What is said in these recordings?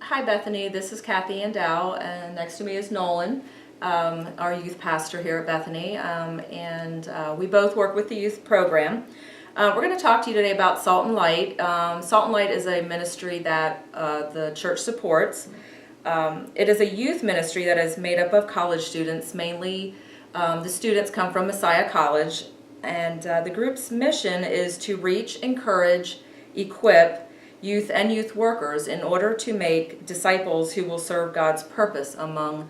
Hi Bethany, this is Kathy and Dow, and next to me is Nolan, our youth pastor here at Bethany, and we both work with the youth program. We're going to talk to you today about Salt and Light. Salt and Light is a ministry that the church supports. It is a youth ministry that is made up of college students. Mainly the students come from Messiah College, and the group's mission is to reach, encourage, equip youth and youth workers in order to make disciples who will serve God's purpose among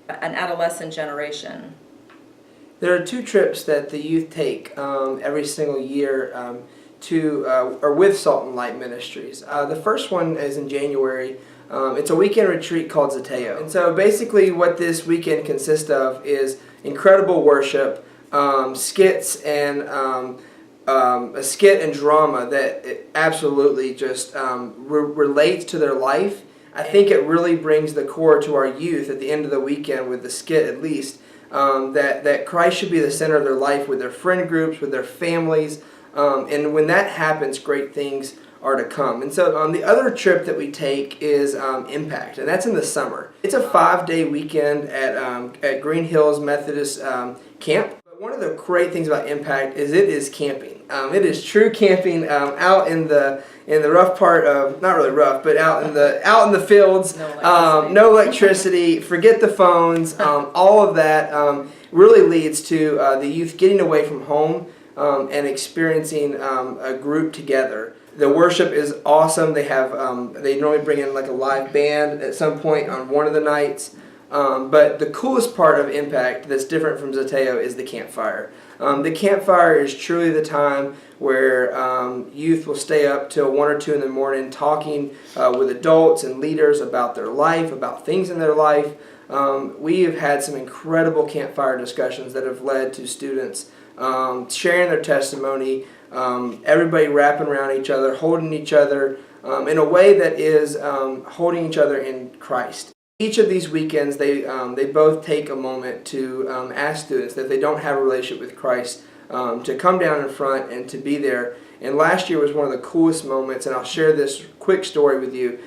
an adolescent generation. There are two trips that the youth take every single year or with Salt and Light Ministries. The first one is in January. It's a weekend retreat called Zateo. And so basically what this weekend consists of is incredible worship, skits, and a skit and drama that it absolutely just relates to their life. I think it really brings the core to our youth at the end of the weekend with the skit at least, that Christ should be the center of their life with their friend groups, with their families, and when that happens, great things are to come. And so the other trip that we take is Impact, and that's in the summer. It's a 5-day weekend at Green Hills Methodist Camp. One of the great things about Impact is it is camping. It is true camping out in the rough part of, not really rough, but out in the fields. No electricity. Forget the phones. All of that really leads to the youth getting away from home and experiencing a group together. The worship is awesome. They normally bring in like a live band at some point on one of the nights. But the coolest part of Impact that's different from Zateo is the campfire. The campfire is truly the time where youth will stay up till 1 or 2 in the morning talking with adults and leaders about their life, about things in their life. We have had some incredible campfire discussions that have led to students sharing their testimony, everybody wrapping around each other, holding each other in a way that is holding each other in Christ. Each of these weekends, they both take a moment to ask students that they don't have a relationship with Christ to come down in front and to be there. And last year was one of the coolest moments, and I'll share this quick story with you.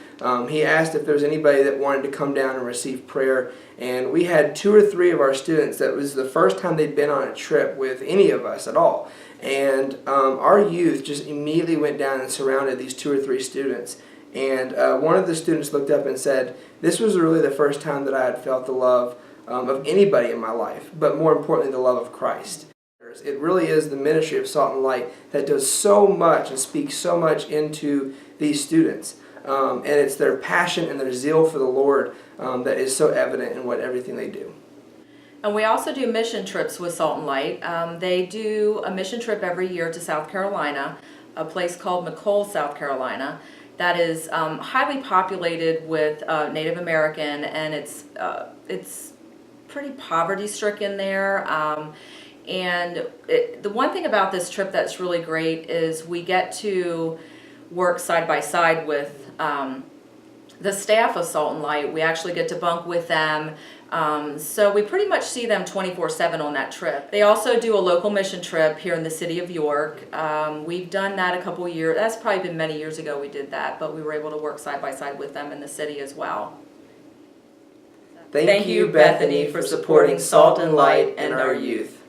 He asked if there was anybody that wanted to come down and receive prayer, and we had 2 or 3 of our students that was the first time they'd been on a trip with any of us at all. And our youth just immediately went down and surrounded these 2 or 3 students. And one of the students looked up and said, "This was really the first time that I had felt the love of anybody in my life, but more importantly, the love of Christ." It really is the ministry of Salt and Light that does so much and speaks so much into these students. And it's their passion and their zeal for the Lord that is so evident in everything they do. And we also do mission trips with Salt and Light. They do a mission trip every year to South Carolina, a place called McColl, South Carolina, that is highly populated with Native American, and it's pretty poverty-stricken there. And the one thing about this trip that's really great is we get to work side by side with the staff of Salt and Light. We actually get to bunk with them. So we pretty much see them 24/7 on that trip. They also do a local mission trip here in the city of York. We've done that a couple years. That's probably been many years ago we did that, but we were able to work side by side with them in the city as well. Thank you, Bethany, for supporting Salt and Light and our youth.